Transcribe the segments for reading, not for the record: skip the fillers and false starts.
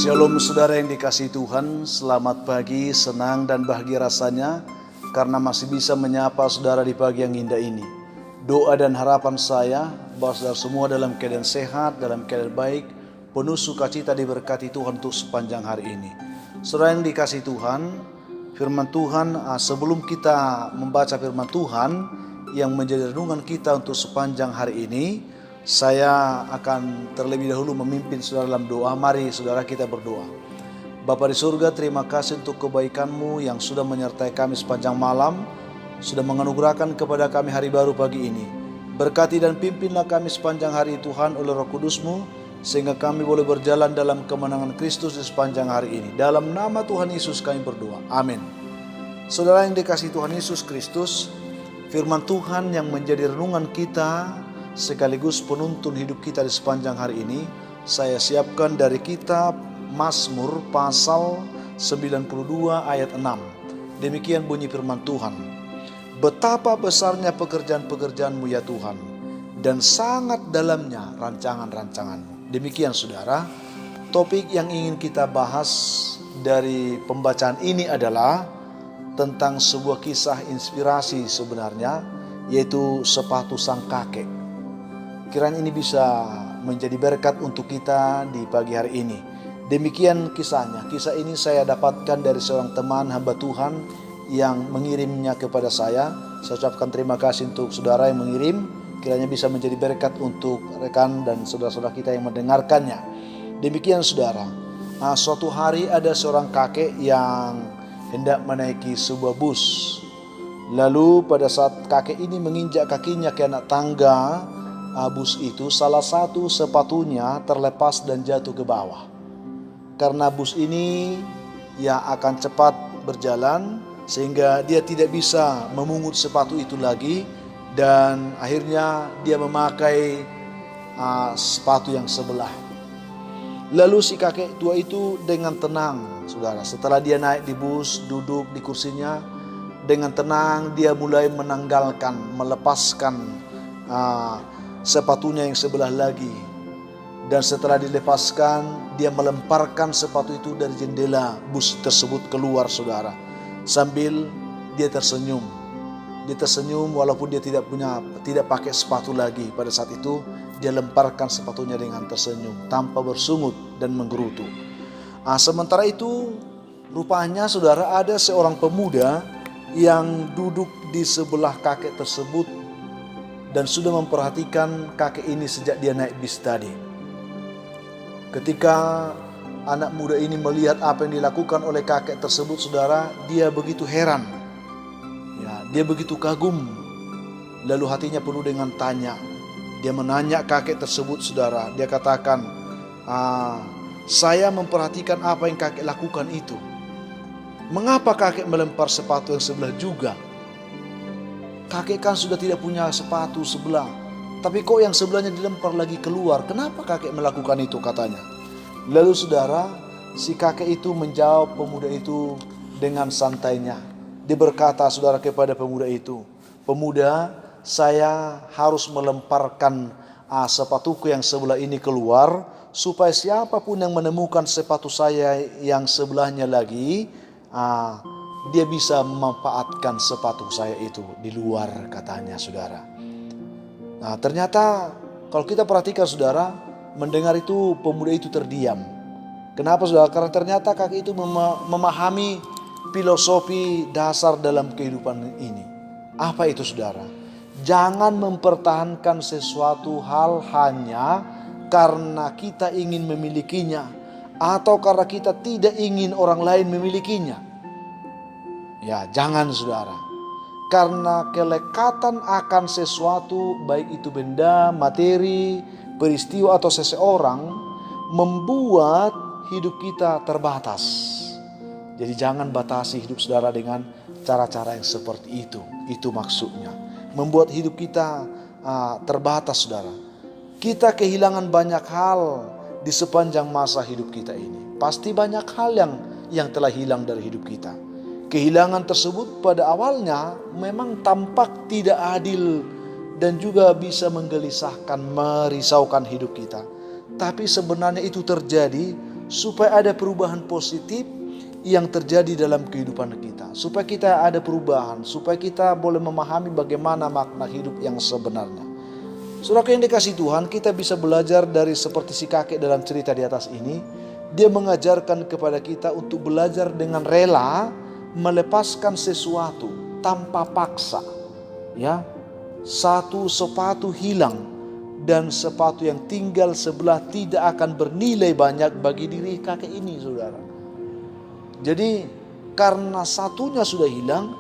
Shalom saudara yang dikasihi Tuhan, selamat pagi, senang dan bahagia rasanya karena masih bisa menyapa saudara di pagi yang indah ini. Doa dan harapan saya bahwa saudara semua dalam keadaan sehat, dalam keadaan baik, penuh sukacita diberkati Tuhan untuk sepanjang hari ini. Saudara yang dikasihi Tuhan, firman Tuhan, sebelum kita membaca firman Tuhan yang menjadi renungan kita untuk sepanjang hari ini, saya akan terlebih dahulu memimpin saudara dalam doa. Mari saudara kita berdoa. Bapa di surga, terima kasih untuk kebaikan-Mu yang sudah menyertai kami sepanjang malam, sudah menganugerahkan kepada kami hari baru pagi ini. Berkati dan pimpinlah kami sepanjang hari Tuhan oleh Roh Kudus-Mu, sehingga kami boleh berjalan dalam kemenangan Kristus di sepanjang hari ini. Dalam nama Tuhan Yesus kami berdoa, amin. Saudara yang dikasihi Tuhan Yesus Kristus, firman Tuhan yang menjadi renungan kita sekaligus penuntun hidup kita di sepanjang hari ini, saya siapkan dari kitab Mazmur pasal 92 ayat 6. Demikian bunyi firman Tuhan. Betapa besarnya pekerjaan-pekerjaan-Mu ya Tuhan, dan sangat dalamnya rancangan-rancangan-Mu. Demikian saudara, topik yang ingin kita bahas dari pembacaan ini adalah tentang sebuah kisah inspirasi sebenarnya, yaitu sepatu sang kakek. Kiranya ini bisa menjadi berkat untuk kita di pagi hari ini. Demikian kisahnya. Kisah ini saya dapatkan dari seorang teman hamba Tuhan yang mengirimnya kepada saya. Saya ucapkan terima kasih untuk saudara yang mengirim. Kiranya bisa menjadi berkat untuk rekan dan saudara-saudara kita yang mendengarkannya. Demikian saudara. Suatu hari ada seorang kakek yang hendak menaiki sebuah bus. Lalu pada saat kakek ini menginjak kakinya ke anak tangga bus itu, salah satu sepatunya terlepas dan jatuh ke bawah. Karena bus ini akan cepat berjalan, sehingga dia tidak bisa memungut sepatu itu lagi, dan akhirnya dia memakai sepatu yang sebelah. Lalu si kakek tua itu dengan tenang, saudara, setelah dia naik di bus, duduk di kursinya, dengan tenang dia mulai melepaskan sepatunya yang sebelah lagi. Dan setelah dilepaskan, dia melemparkan sepatu itu dari jendela bus tersebut keluar saudara. Sambil dia tersenyum. Dia tersenyum walaupun dia tidak pakai sepatu lagi. Pada saat itu dia lemparkan sepatunya dengan tersenyum, tanpa bersungut dan menggerutu. Sementara itu rupanya saudara, ada seorang pemuda yang duduk di sebelah kakek tersebut dan sudah memperhatikan kakek ini sejak dia naik bis tadi. Ketika anak muda ini melihat apa yang dilakukan oleh kakek tersebut saudara, dia begitu heran. Dia begitu kagum. Lalu hatinya penuh dengan tanya. Dia menanya kakek tersebut saudara. Dia katakan, saya memperhatikan apa yang kakek lakukan itu. Mengapa kakek melempar sepatu yang sebelah juga? Kakek kan sudah tidak punya sepatu sebelah, tapi kok yang sebelahnya dilempar lagi keluar? Kenapa kakek melakukan itu, katanya. Lalu saudara, si kakek itu menjawab pemuda itu dengan santainya. Dia berkata saudara kepada pemuda itu, "Pemuda, saya harus melemparkan sepatuku yang sebelah ini keluar, supaya siapapun yang menemukan sepatu saya yang sebelahnya lagi, dia bisa memanfaatkan sepatu saya itu di luar," katanya saudara. Ternyata kalau kita perhatikan saudara, mendengar itu pemuda itu terdiam. Kenapa saudara? Karena ternyata kakek itu memahami filosofi dasar dalam kehidupan ini. Apa itu saudara? Jangan mempertahankan sesuatu hal hanya karena kita ingin memilikinya, atau karena kita tidak ingin orang lain memilikinya. Jangan saudara. Karena kelekatan akan sesuatu, baik itu benda, materi, peristiwa atau seseorang, membuat hidup kita terbatas. Jadi jangan batasi hidup saudara dengan cara-cara yang seperti itu. Itu maksudnya. Membuat hidup kita terbatas saudara. Kita kehilangan banyak hal di sepanjang masa hidup kita ini. Pasti banyak hal yang telah hilang dari hidup kita. Kehilangan tersebut pada awalnya memang tampak tidak adil dan juga bisa menggelisahkan, merisaukan hidup kita. Tapi sebenarnya itu terjadi supaya ada perubahan positif yang terjadi dalam kehidupan kita, supaya kita ada perubahan, supaya kita boleh memahami bagaimana makna hidup yang sebenarnya. Saudara yang dikasihi Tuhan, kita bisa belajar dari seperti si kakek dalam cerita di atas ini. Dia mengajarkan kepada kita untuk belajar dengan rela melepaskan sesuatu tanpa paksa. Ya, satu sepatu hilang dan sepatu yang tinggal sebelah tidak akan bernilai banyak bagi diri kakek ini, saudara. Jadi karena satunya sudah hilang,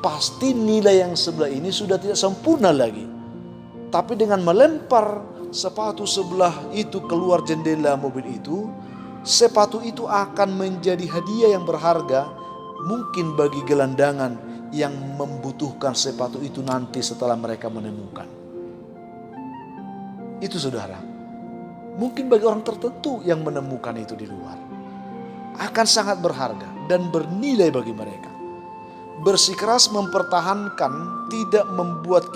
pasti nilai yang sebelah ini sudah tidak sempurna lagi. Tapi dengan melempar sepatu sebelah itu keluar jendela mobil itu, sepatu itu akan menjadi hadiah yang berharga mungkin bagi gelandangan yang membutuhkan sepatu itu nanti setelah mereka menemukan. Itu saudara, mungkin bagi orang tertentu yang menemukan itu di luar akan sangat berharga dan bernilai bagi mereka. Bersikeras mempertahankan tidak membuat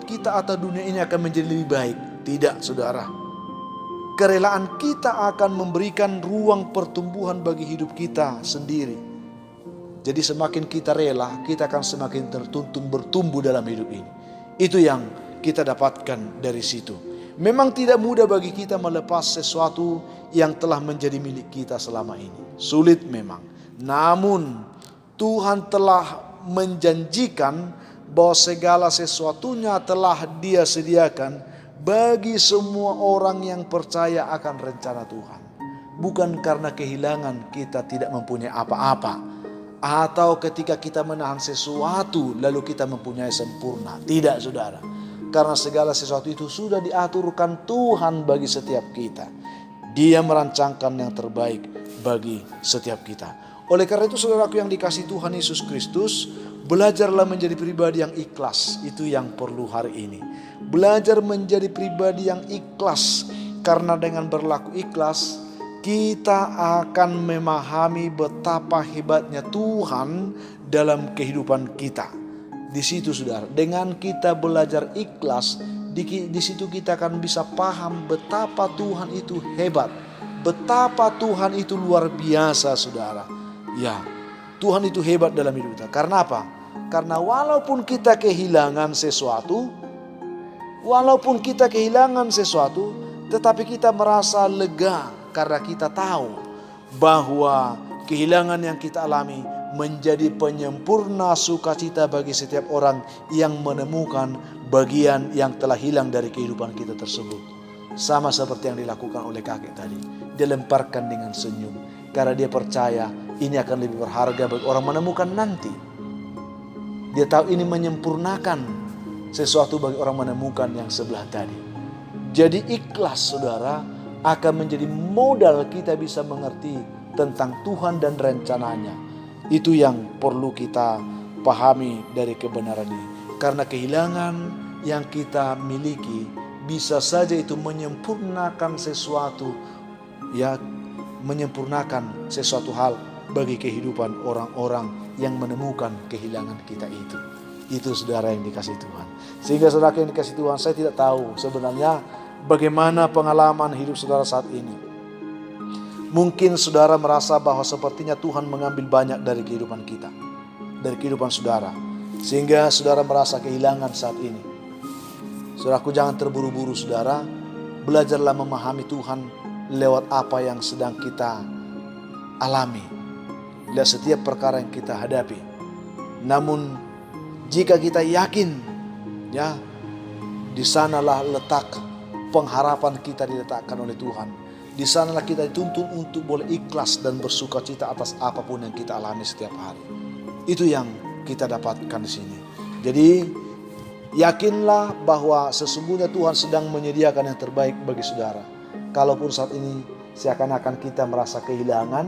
kita atau dunia ini akan menjadi lebih baik. Tidak, saudara. Kerelaan kita akan memberikan ruang pertumbuhan bagi hidup kita sendiri. Jadi semakin kita rela, kita akan semakin tertuntun bertumbuh dalam hidup ini. Itu yang kita dapatkan dari situ. Memang tidak mudah bagi kita melepas sesuatu yang telah menjadi milik kita selama ini. Sulit memang. Namun Tuhan telah menjanjikan bahwa segala sesuatunya telah Dia sediakan bagi semua orang yang percaya akan rencana Tuhan. Bukan karena kehilangan kita tidak mempunyai apa-apa, atau ketika kita menahan sesuatu lalu kita mempunyai sempurna. Tidak, saudara. Karena segala sesuatu itu sudah diaturkan Tuhan bagi setiap kita. Dia merancangkan yang terbaik bagi setiap kita. Oleh karena itu, saudaraku yang dikasihi Tuhan Yesus Kristus, belajarlah menjadi pribadi yang ikhlas. Itu yang perlu hari ini. Belajar menjadi pribadi yang ikhlas. Karena dengan berlaku ikhlas, kita akan memahami betapa hebatnya Tuhan dalam kehidupan kita. Di situ, saudara, dengan kita belajar ikhlas, di situ kita akan bisa paham betapa Tuhan itu hebat, betapa Tuhan itu luar biasa, saudara. Ya, Tuhan itu hebat dalam hidup kita. Karena apa? Karena walaupun kita kehilangan sesuatu, tetapi kita merasa lega karena kita tahu bahwa kehilangan yang kita alami menjadi penyempurna sukacita bagi setiap orang yang menemukan bagian yang telah hilang dari kehidupan kita tersebut. Sama seperti yang dilakukan oleh kakek tadi. Dia lemparkan dengan senyum. Karena dia percaya ini akan lebih berharga bagi orang menemukan nanti. Dia tahu ini menyempurnakan sesuatu bagi orang menemukan yang sebelah tadi. Jadi ikhlas, saudara, akan menjadi modal kita bisa mengerti tentang Tuhan dan rencananya. Itu yang perlu kita pahami dari kebenaran ini. Karena kehilangan yang kita miliki bisa saja itu menyempurnakan sesuatu, ya, menyempurnakan sesuatu hal bagi kehidupan orang-orang yang menemukan kehilangan kita itu. Itu, saudara yang dikasihi Tuhan. Sehingga saudara yang dikasihi Tuhan, saya tidak tahu sebenarnya bagaimana pengalaman hidup saudara saat ini. Mungkin saudara merasa bahwa sepertinya Tuhan mengambil banyak dari kehidupan kita, dari kehidupan saudara, sehingga saudara merasa kehilangan saat ini. Saudaraku, jangan terburu-buru, saudara. Belajarlah memahami Tuhan lewat apa yang sedang kita alami, lewat setiap perkara yang kita hadapi. Namun jika kita yakin, ya, di sanalah letak pengharapan kita diletakkan oleh Tuhan. Di sanalah kita dituntun untuk boleh ikhlas dan bersuka cita atas apapun yang kita alami setiap hari. Itu yang kita dapatkan di sini. Jadi yakinlah bahwa sesungguhnya Tuhan sedang menyediakan yang terbaik bagi saudara. Kalaupun saat ini seakan-akan kita merasa kehilangan,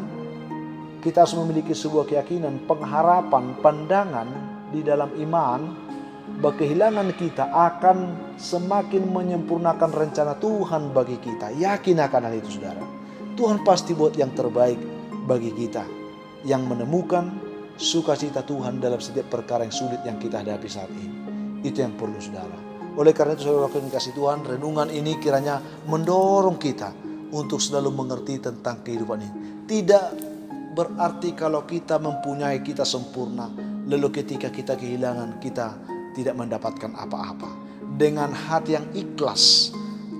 kita harus memiliki sebuah keyakinan, pengharapan, pandangan di dalam iman bahwa kehilangan kita akan semakin menyempurnakan rencana Tuhan bagi kita. Yakin akan hal itu, saudara. Tuhan pasti buat yang terbaik bagi kita yang menemukan sukacita Tuhan dalam setiap perkara yang sulit yang kita hadapi saat ini. Itu yang perlu, saudara. Oleh karena itu, saudara yang dikasihi Tuhan, renungan ini kiranya mendorong kita untuk selalu mengerti tentang kehidupan ini. Tidak berarti kalau kita mempunyai, kita sempurna, lalu ketika kita kehilangan, kita tidak mendapatkan apa-apa. Dengan hati yang ikhlas,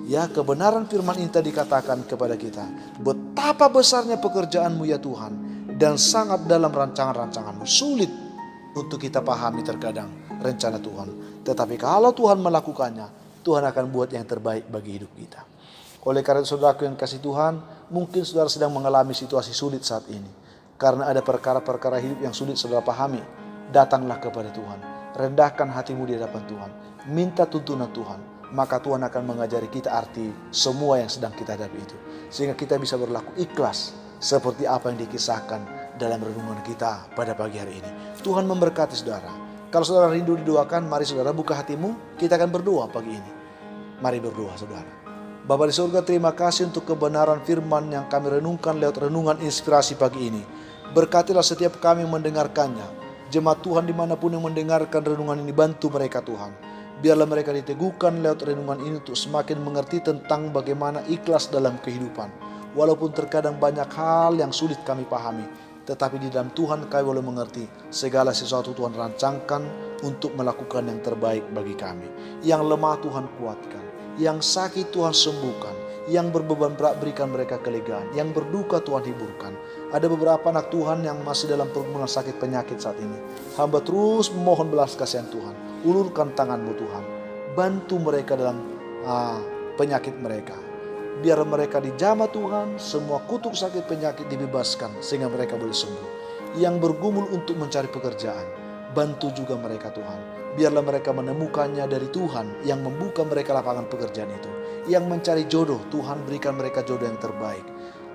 ya, kebenaran firman ini tadi dikatakan kepada kita, betapa besarnya pekerjaanmu ya Tuhan, dan sangat dalam rancangan-rancanganmu. Sulit untuk kita pahami terkadang rencana Tuhan, tetapi kalau Tuhan melakukannya, Tuhan akan buat yang terbaik bagi hidup kita. Oleh karena itu, saudaraku yang kasih Tuhan, mungkin saudara sedang mengalami situasi sulit saat ini, karena ada perkara-perkara hidup yang sulit saudara pahami. Datanglah kepada Tuhan, rendahkan hatimu di hadapan Tuhan, minta tuntunan Tuhan, maka Tuhan akan mengajari kita arti semua yang sedang kita hadapi itu, sehingga kita bisa berlaku ikhlas seperti apa yang dikisahkan dalam renungan kita pada pagi hari ini. Tuhan memberkati saudara. Kalau saudara rindu didoakan, mari saudara buka hatimu, kita akan berdoa pagi ini. Mari berdoa saudara. Bapa di surga, terima kasih untuk kebenaran firman yang kami renungkan lewat renungan inspirasi pagi ini. Berkatilah setiap kami yang mendengarkannya. Jemaat Tuhan dimanapun yang mendengarkan renungan ini, bantu mereka Tuhan. Biarlah mereka diteguhkan lewat renungan ini untuk semakin mengerti tentang bagaimana ikhlas dalam kehidupan. Walaupun terkadang banyak hal yang sulit kami pahami, tetapi di dalam Tuhan kami boleh mengerti segala sesuatu Tuhan rancangkan untuk melakukan yang terbaik bagi kami. Yang lemah Tuhan kuatkan, yang sakit Tuhan sembuhkan, yang berbeban berat berikan mereka kelegaan, yang berduka Tuhan hiburkan. Ada beberapa anak Tuhan yang masih dalam pergumulan sakit penyakit saat ini. Hamba terus memohon belas kasihan Tuhan. Ulurkan tangan-Mu Tuhan. Bantu mereka dalam penyakit mereka. Biar mereka dijamah Tuhan, semua kutuk sakit penyakit dibebaskan sehingga mereka boleh sembuh. Yang bergumul untuk mencari pekerjaan, bantu juga mereka Tuhan. Biarlah mereka menemukannya dari Tuhan yang membuka mereka lapangan pekerjaan itu. Yang mencari jodoh, Tuhan berikan mereka jodoh yang terbaik.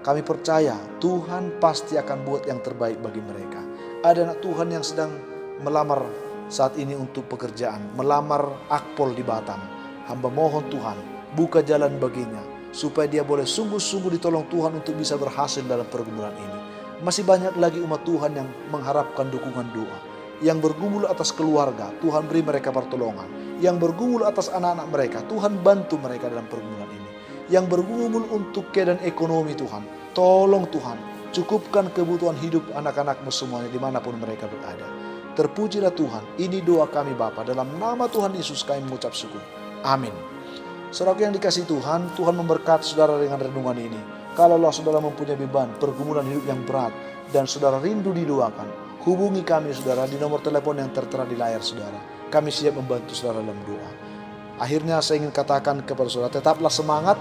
Kami percaya Tuhan pasti akan buat yang terbaik bagi mereka. Ada anak Tuhan yang sedang melamar saat ini untuk pekerjaan, melamar akpol di Batam. Hamba mohon Tuhan, buka jalan baginya, supaya dia boleh sungguh-sungguh ditolong Tuhan untuk bisa berhasil dalam pergumulan ini. Masih banyak lagi umat Tuhan yang mengharapkan dukungan doa. Yang bergumul atas keluarga, Tuhan beri mereka pertolongan. Yang bergumul atas anak-anak mereka, Tuhan bantu mereka dalam pergumulan ini. Yang bergumul untuk keadaan ekonomi Tuhan, tolong Tuhan, cukupkan kebutuhan hidup anak-anak-Mu semuanya dimanapun mereka berada. Terpujilah Tuhan, ini doa kami Bapa, dalam nama Tuhan Yesus kami mengucap syukur. Amin. Saudara yang dikasihi Tuhan, Tuhan memberkati saudara dengan renungan ini. Kalaulah saudara mempunyai beban, pergumulan hidup yang berat, dan saudara rindu didoakan, hubungi kami saudara di nomor telepon yang tertera di layar saudara. Kami siap membantu saudara dalam doa. Akhirnya saya ingin katakan kepada saudara, tetaplah semangat,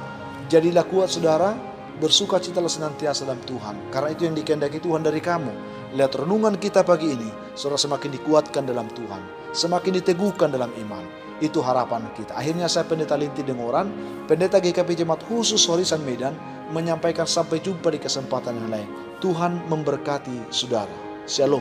jadilah kuat saudara, bersukacitalah senantiasa dalam Tuhan. Karena itu yang dikehendaki Tuhan dari kamu. Lihat renungan kita pagi ini, saudara semakin dikuatkan dalam Tuhan, semakin diteguhkan dalam iman. Itu harapan kita. Akhirnya saya Pendeta Linti Dengoran, Pendeta GKP Jemaat Khusus Horisan Medan, menyampaikan sampai jumpa di kesempatan yang lain. Tuhan memberkati saudara. Shalom.